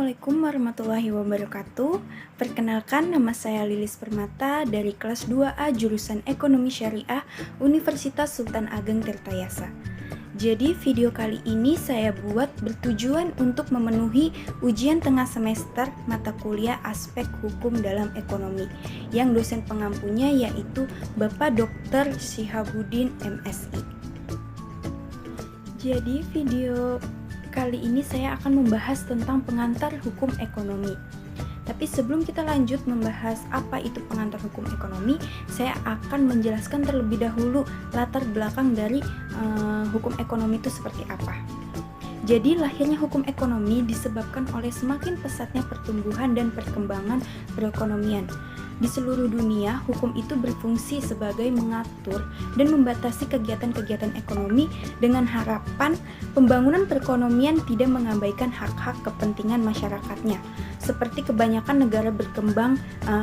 Assalamualaikum warahmatullahi wabarakatuh. Perkenalkan, nama saya Lilis Permata dari kelas 2A jurusan Ekonomi Syariah Universitas Sultan Ageng Tirtayasa. Jadi video kali ini saya buat bertujuan untuk memenuhi ujian tengah semester mata kuliah aspek hukum dalam ekonomi yang dosen pengampunya yaitu Bapak Dr. Syihabuddin MSI. Jadi video kali ini saya akan membahas tentang pengantar hukum ekonomi. Tapi sebelum kita lanjut membahas apa itu pengantar hukum ekonomi, saya akan menjelaskan terlebih dahulu latar belakang dari hukum ekonomi itu seperti apa. Jadi lahirnya hukum ekonomi disebabkan oleh semakin pesatnya pertumbuhan dan perkembangan perekonomian. Di seluruh dunia, hukum itu berfungsi sebagai mengatur dan membatasi kegiatan-kegiatan ekonomi dengan harapan pembangunan perekonomian tidak mengabaikan hak-hak kepentingan masyarakatnya, seperti kebanyakan negara berkembang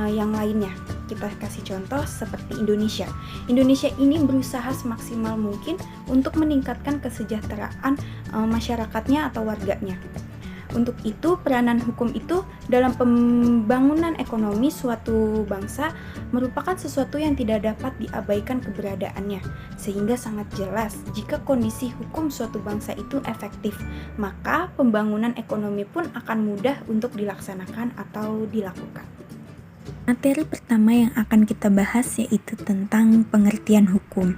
yang lainnya. Kita kasih contoh seperti Indonesia. Indonesia ini berusaha semaksimal mungkin untuk meningkatkan kesejahteraan masyarakatnya atau warganya. Untuk itu, peranan hukum itu dalam pembangunan ekonomi suatu bangsa merupakan sesuatu yang tidak dapat diabaikan keberadaannya, sehingga sangat jelas jika kondisi hukum suatu bangsa itu efektif, maka pembangunan ekonomi pun akan mudah untuk dilaksanakan atau dilakukan. Materi pertama yang akan kita bahas yaitu tentang pengertian hukum.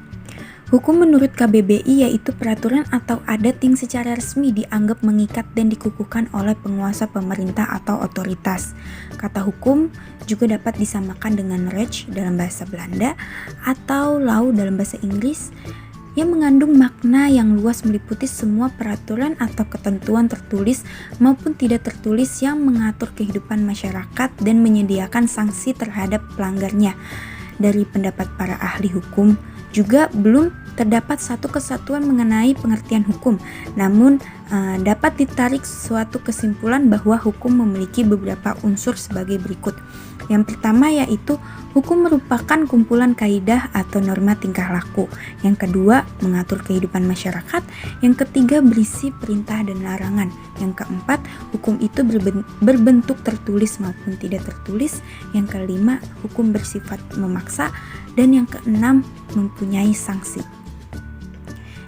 Hukum menurut KBBI yaitu peraturan atau adat yang secara resmi dianggap mengikat dan dikukuhkan oleh penguasa pemerintah atau otoritas. Kata hukum juga dapat disamakan dengan recht dalam bahasa Belanda atau law dalam bahasa Inggris yang mengandung makna yang luas meliputi semua peraturan atau ketentuan tertulis maupun tidak tertulis yang mengatur kehidupan masyarakat dan menyediakan sanksi terhadap pelanggarnya. Dari pendapat para ahli hukum, juga belum terdapat satu kesatuan mengenai pengertian hukum, namun dapat ditarik suatu kesimpulan bahwa hukum memiliki beberapa unsur sebagai berikut. Yang pertama yaitu hukum merupakan kumpulan kaidah atau norma tingkah laku. Yang kedua, mengatur kehidupan masyarakat. Yang ketiga, berisi perintah dan larangan. Yang keempat, hukum itu berbentuk tertulis maupun tidak tertulis. Yang kelima, hukum bersifat memaksa. Dan yang keenam, mempunyai sanksi.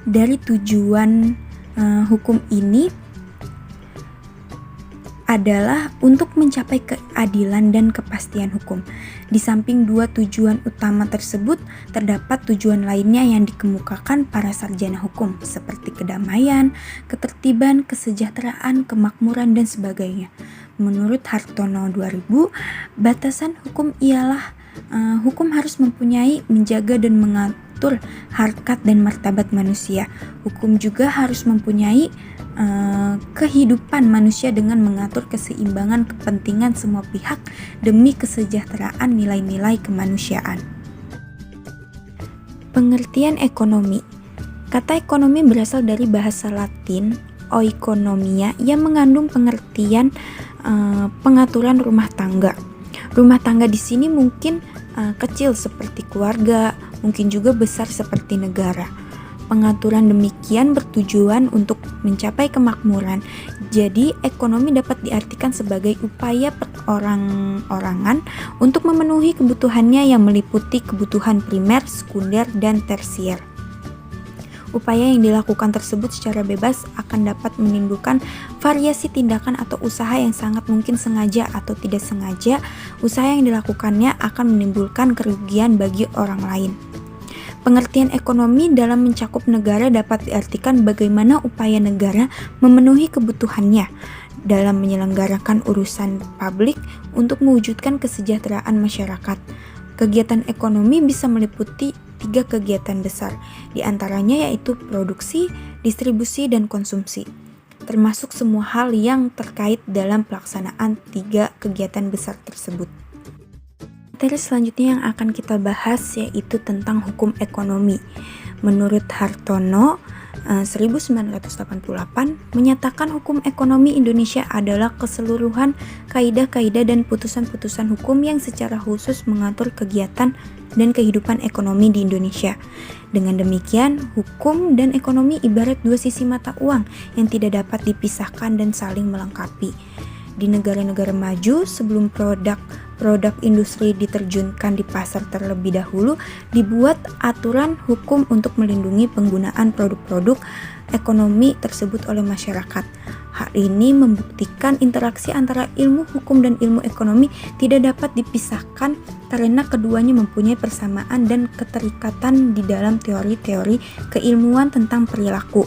Dari tujuan hukum ini adalah untuk mencapai keadilan dan kepastian hukum. Di samping dua tujuan utama tersebut, terdapat tujuan lainnya yang dikemukakan para sarjana hukum, seperti kedamaian, ketertiban, kesejahteraan, kemakmuran, dan sebagainya. Menurut Hartono 2000, batasan hukum ialah hukum harus mempunyai, menjaga, dan mengatur harkat dan martabat manusia. Hukum juga harus mempunyai kehidupan manusia dengan mengatur keseimbangan kepentingan semua pihak demi kesejahteraan nilai-nilai kemanusiaan. Pengertian ekonomi. Kata ekonomi berasal dari bahasa Latin oikonomia yang mengandung pengertian pengaturan rumah tangga. Rumah tangga di sini mungkin kecil seperti keluarga, mungkin juga besar seperti negara. Pengaturan demikian bertujuan untuk mencapai kemakmuran. Jadi, ekonomi dapat diartikan sebagai upaya perorang-orangan untuk memenuhi kebutuhannya yang meliputi kebutuhan primer, sekunder, dan tersier. Upaya yang dilakukan tersebut secara bebas akan dapat menimbulkan variasi tindakan atau usaha yang sangat mungkin sengaja atau tidak sengaja. Usaha yang dilakukannya akan menimbulkan kerugian bagi orang lain. Pengertian ekonomi dalam mencakup negara dapat diartikan bagaimana upaya negara memenuhi kebutuhannya dalam menyelenggarakan urusan publik untuk mewujudkan kesejahteraan masyarakat. Kegiatan ekonomi bisa meliputi 3 kegiatan besar, di antaranya yaitu produksi, distribusi, dan konsumsi, termasuk semua hal yang terkait dalam pelaksanaan 3 kegiatan besar tersebut. Materi selanjutnya yang akan kita bahas yaitu tentang hukum ekonomi. Menurut Hartono 1988 menyatakan hukum ekonomi Indonesia adalah keseluruhan kaidah-kaidah dan putusan-putusan hukum yang secara khusus mengatur kegiatan dan kehidupan ekonomi di Indonesia. Dengan demikian, hukum dan ekonomi ibarat dua sisi mata uang yang tidak dapat dipisahkan dan saling melengkapi. Di negara-negara maju, sebelum produk industri diterjunkan di pasar terlebih dahulu, dibuat aturan hukum untuk melindungi penggunaan produk-produk ekonomi tersebut oleh masyarakat. Hal ini membuktikan interaksi antara ilmu hukum dan ilmu ekonomi tidak dapat dipisahkan karena keduanya mempunyai persamaan dan keterikatan di dalam teori-teori keilmuan tentang perilaku.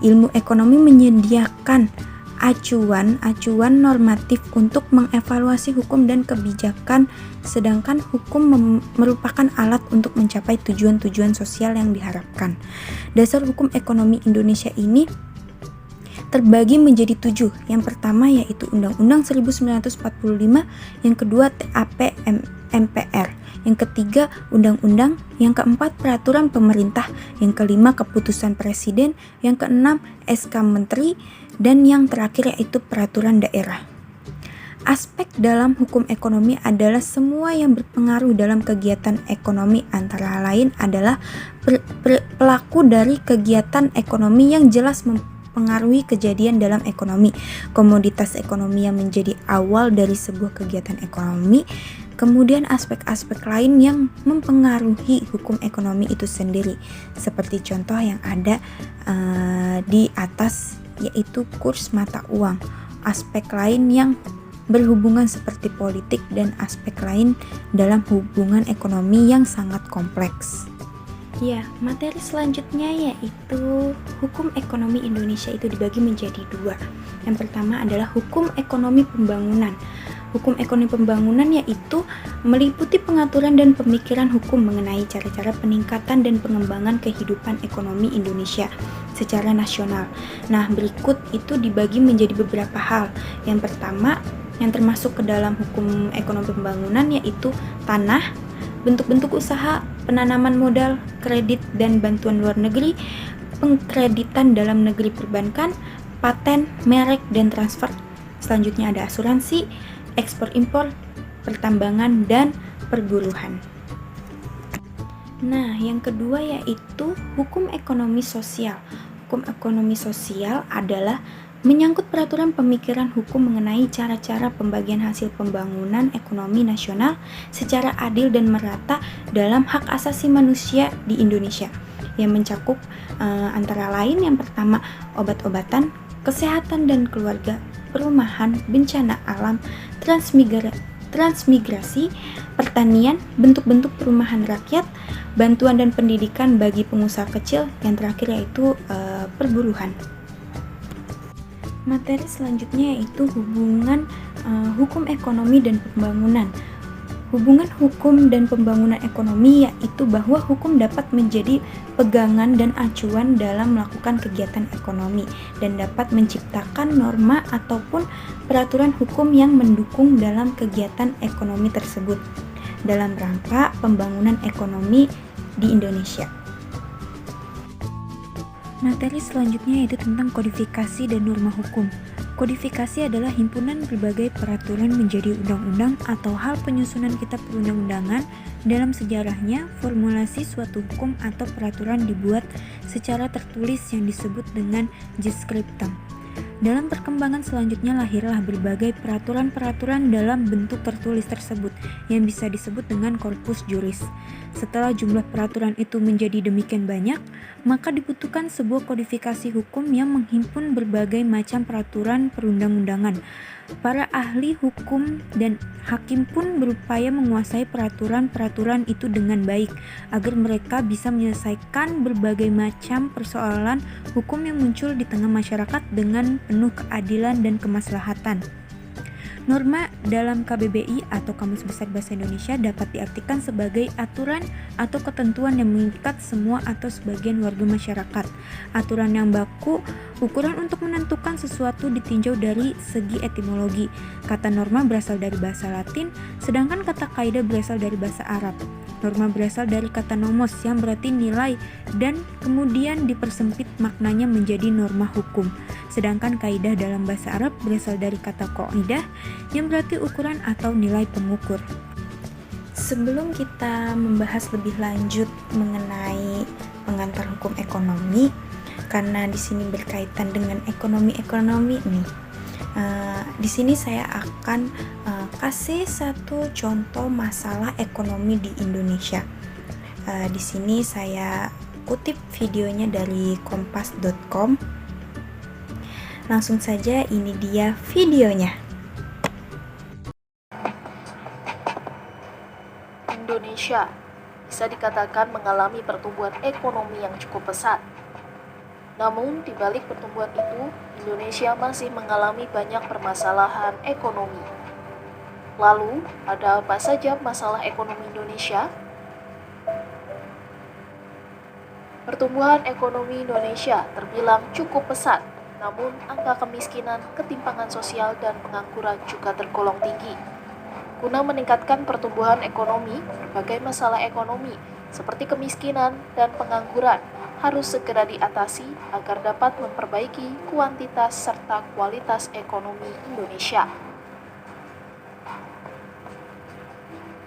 Ilmu ekonomi menyediakan acuan normatif untuk mengevaluasi hukum dan kebijakan, sedangkan hukum merupakan alat untuk mencapai tujuan-tujuan sosial yang diharapkan. Dasar hukum ekonomi Indonesia ini terbagi menjadi 7. Yang pertama yaitu Undang-Undang 1945, yang kedua TAP MPR, yang ketiga Undang-Undang, yang keempat Peraturan Pemerintah, yang kelima Keputusan Presiden, yang keenam SK Menteri, dan yang terakhir yaitu Peraturan Daerah. Aspek dalam hukum ekonomi adalah semua yang berpengaruh dalam kegiatan ekonomi, antara lain adalah pelaku dari kegiatan ekonomi yang jelas mempengaruhi kejadian dalam ekonomi, komoditas ekonomi yang menjadi awal dari sebuah kegiatan ekonomi, kemudian aspek-aspek lain yang mempengaruhi hukum ekonomi itu sendiri, seperti contoh yang ada di atas, yaitu kurs mata uang, aspek lain yang berhubungan seperti politik, dan aspek lain dalam hubungan ekonomi yang sangat kompleks. Ya, materi selanjutnya yaitu hukum ekonomi Indonesia itu dibagi menjadi 2. Yang pertama adalah hukum ekonomi pembangunan. Hukum ekonomi pembangunan yaitu meliputi pengaturan dan pemikiran hukum mengenai cara-cara peningkatan dan pengembangan kehidupan ekonomi Indonesia secara nasional. Nah, berikut itu dibagi menjadi beberapa hal. Yang pertama, yang termasuk ke dalam hukum ekonomi pembangunan yaitu tanah, bentuk-bentuk usaha, penanaman modal, kredit dan bantuan luar negeri, pengkreditan dalam negeri perbankan, paten, merek, dan transfer. Selanjutnya ada asuransi, ekspor-impor, pertambangan, dan perburuhan. Nah, yang kedua yaitu hukum ekonomi sosial. Hukum ekonomi sosial adalah menyangkut peraturan pemikiran hukum mengenai cara-cara pembagian hasil pembangunan ekonomi nasional secara adil dan merata dalam hak asasi manusia di Indonesia, yang mencakup antara lain yang pertama obat-obatan, kesehatan dan keluarga, perumahan, bencana alam, transmigrasi, pertanian, bentuk-bentuk perumahan rakyat, bantuan dan pendidikan bagi pengusaha kecil, yang terakhir yaitu perburuhan. Materi selanjutnya yaitu hubungan hukum ekonomi dan pembangunan. Hubungan hukum dan pembangunan ekonomi yaitu bahwa hukum dapat menjadi pegangan dan acuan dalam melakukan kegiatan ekonomi dan dapat menciptakan norma ataupun peraturan hukum yang mendukung dalam kegiatan ekonomi tersebut dalam rangka pembangunan ekonomi di Indonesia. Materi selanjutnya yaitu tentang kodifikasi dan norma hukum. Kodifikasi adalah himpunan berbagai peraturan menjadi undang-undang atau hal penyusunan kitab perundang-undangan. Dalam sejarahnya, formulasi suatu hukum atau peraturan dibuat secara tertulis yang disebut dengan jus scriptum. Dalam perkembangan selanjutnya lahirlah berbagai peraturan-peraturan dalam bentuk tertulis tersebut yang bisa disebut dengan corpus juris. Setelah jumlah peraturan itu menjadi demikian banyak, maka dibutuhkan sebuah kodifikasi hukum yang menghimpun berbagai macam peraturan perundang-undangan. Para ahli hukum dan hakim pun berupaya menguasai peraturan-peraturan itu dengan baik agar mereka bisa menyelesaikan berbagai macam persoalan hukum yang muncul di tengah masyarakat dengan penuh keadilan dan kemaslahatan. Norma dalam KBBI atau Kamus Besar Bahasa Indonesia dapat diartikan sebagai aturan atau ketentuan yang mengikat semua atau sebagian warga masyarakat. Aturan yang baku, ukuran untuk menentukan sesuatu ditinjau dari segi etimologi. Kata norma berasal dari bahasa Latin, sedangkan kata kaidah berasal dari bahasa Arab. Norma berasal dari kata nomos yang berarti nilai dan kemudian dipersempit maknanya menjadi norma hukum. Sedangkan kaidah dalam bahasa Arab berasal dari kata qaidah yang berarti ukuran atau nilai pengukur. Sebelum kita membahas lebih lanjut mengenai pengantar hukum ekonomi, karena di sini berkaitan dengan ekonomi nih. Di sini saya akan kasih satu contoh masalah ekonomi di Indonesia. Di sini saya kutip videonya dari kompas.com. Langsung saja, ini dia videonya. Indonesia bisa dikatakan mengalami pertumbuhan ekonomi yang cukup pesat. Namun, di balik pertumbuhan itu, Indonesia masih mengalami banyak permasalahan ekonomi. Lalu, ada apa saja masalah ekonomi Indonesia? Pertumbuhan ekonomi Indonesia terbilang cukup pesat, namun angka kemiskinan, ketimpangan sosial, dan pengangguran juga tergolong tinggi. Guna meningkatkan pertumbuhan ekonomi, berbagai masalah ekonomi seperti kemiskinan dan pengangguran harus segera diatasi agar dapat memperbaiki kuantitas serta kualitas ekonomi Indonesia.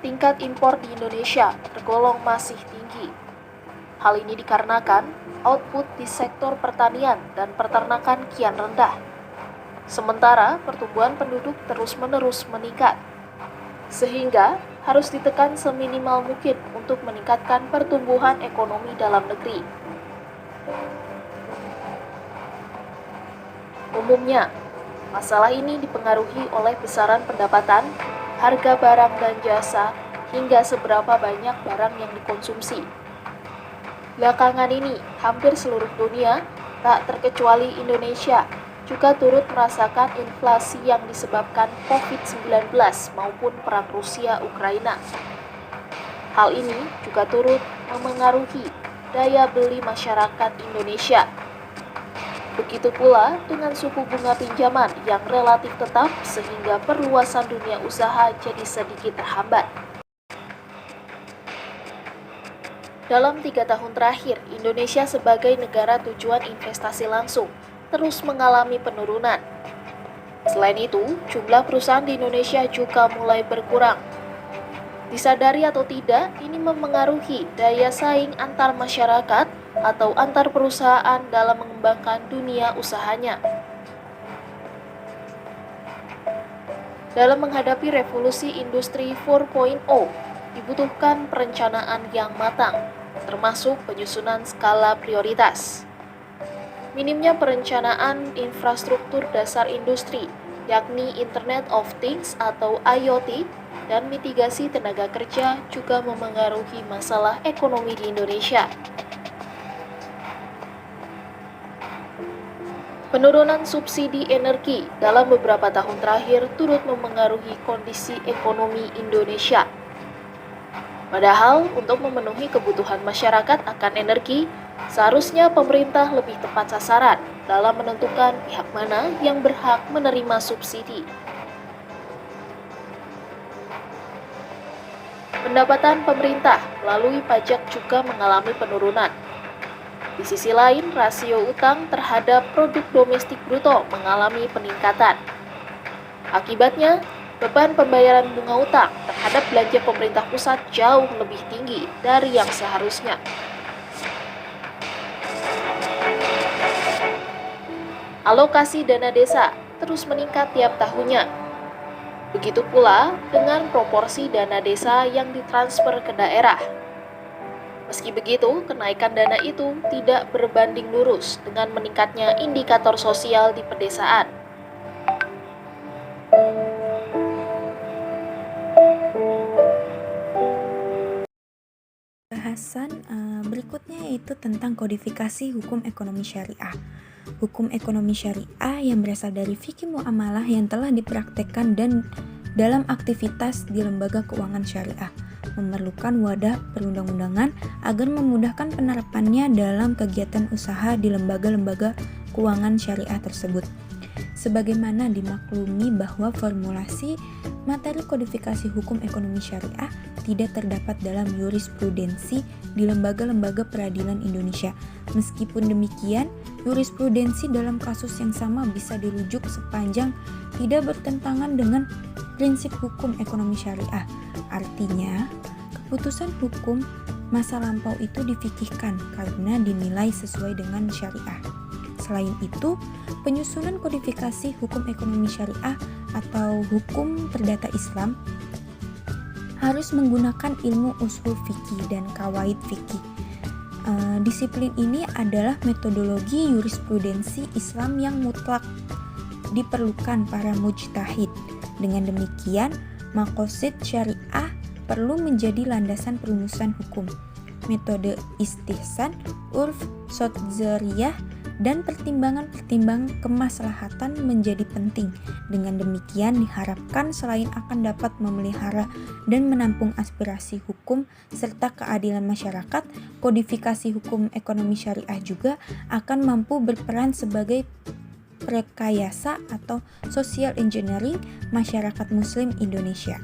Tingkat impor di Indonesia tergolong masih tinggi. Hal ini dikarenakan output di sektor pertanian dan peternakan kian rendah. Sementara pertumbuhan penduduk terus-menerus meningkat, sehingga harus ditekan seminimal mungkin untuk meningkatkan pertumbuhan ekonomi dalam negeri. Umumnya, masalah ini dipengaruhi oleh besaran pendapatan, harga barang dan jasa, hingga seberapa banyak barang yang dikonsumsi. Belakangan ini, hampir seluruh dunia, tak terkecuali Indonesia, juga turut merasakan inflasi yang disebabkan COVID-19 maupun perang Rusia-Ukraina. Hal ini juga turut memengaruhi daya beli masyarakat Indonesia. Begitu pula dengan suku bunga pinjaman yang relatif tetap sehingga perluasan dunia usaha jadi sedikit terhambat. Dalam 3 tahun terakhir, Indonesia sebagai negara tujuan investasi langsung terus mengalami penurunan. Selain itu, jumlah perusahaan di Indonesia juga mulai berkurang. Disadari atau tidak, ini memengaruhi daya saing antar masyarakat atau antar perusahaan dalam mengembangkan dunia usahanya. Dalam menghadapi revolusi industri 4.0, dibutuhkan perencanaan yang matang, termasuk penyusunan skala prioritas. Minimnya perencanaan infrastruktur dasar industri, yakni Internet of Things atau IoT, dan mitigasi tenaga kerja juga memengaruhi masalah ekonomi di Indonesia. Penurunan subsidi energi dalam beberapa tahun terakhir turut memengaruhi kondisi ekonomi Indonesia. Padahal, untuk memenuhi kebutuhan masyarakat akan energi, seharusnya pemerintah lebih tepat sasaran dalam menentukan pihak mana yang berhak menerima subsidi. Pendapatan pemerintah melalui pajak juga mengalami penurunan. Di sisi lain, rasio utang terhadap produk domestik bruto mengalami peningkatan. Akibatnya, beban pembayaran bunga utang terhadap belanja pemerintah pusat jauh lebih tinggi dari yang seharusnya. Alokasi dana desa terus meningkat tiap tahunnya. Begitu pula dengan proporsi dana desa yang ditransfer ke daerah. Meski begitu, kenaikan dana itu tidak berbanding lurus dengan meningkatnya indikator sosial di pedesaan. Bahasan berikutnya yaitu tentang kodifikasi hukum ekonomi syariah. Hukum ekonomi syariah yang berasal dari fikih muamalah yang telah dipraktekkan dan dalam aktivitas di lembaga keuangan syariah memerlukan wadah perundang-undangan agar memudahkan penerapannya dalam kegiatan usaha di lembaga-lembaga keuangan syariah tersebut. Sebagaimana dimaklumi bahwa formulasi materi kodifikasi hukum ekonomi syariah tidak terdapat dalam jurisprudensi di lembaga-lembaga peradilan Indonesia. Meskipun demikian, jurisprudensi dalam kasus yang sama bisa dirujuk sepanjang tidak bertentangan dengan prinsip hukum ekonomi syariah. Artinya, keputusan hukum masa lampau itu difikihkan karena dinilai sesuai dengan syariah. Selain itu, penyusunan kodifikasi hukum ekonomi syariah atau hukum perdata Islam harus menggunakan ilmu ushul fikih dan kawaid fikih. Disiplin ini adalah metodologi jurisprudensi Islam yang mutlak diperlukan para mujtahid. Dengan demikian, maqasid syariah perlu menjadi landasan perumusan hukum. Metode istihsan, urf, sodzariyah, dan pertimbangan-pertimbangan kemaslahatan menjadi penting. Dengan demikian diharapkan selain akan dapat memelihara dan menampung aspirasi hukum serta keadilan masyarakat, kodifikasi hukum ekonomi syariah juga akan mampu berperan sebagai rekayasa atau social engineering masyarakat muslim Indonesia.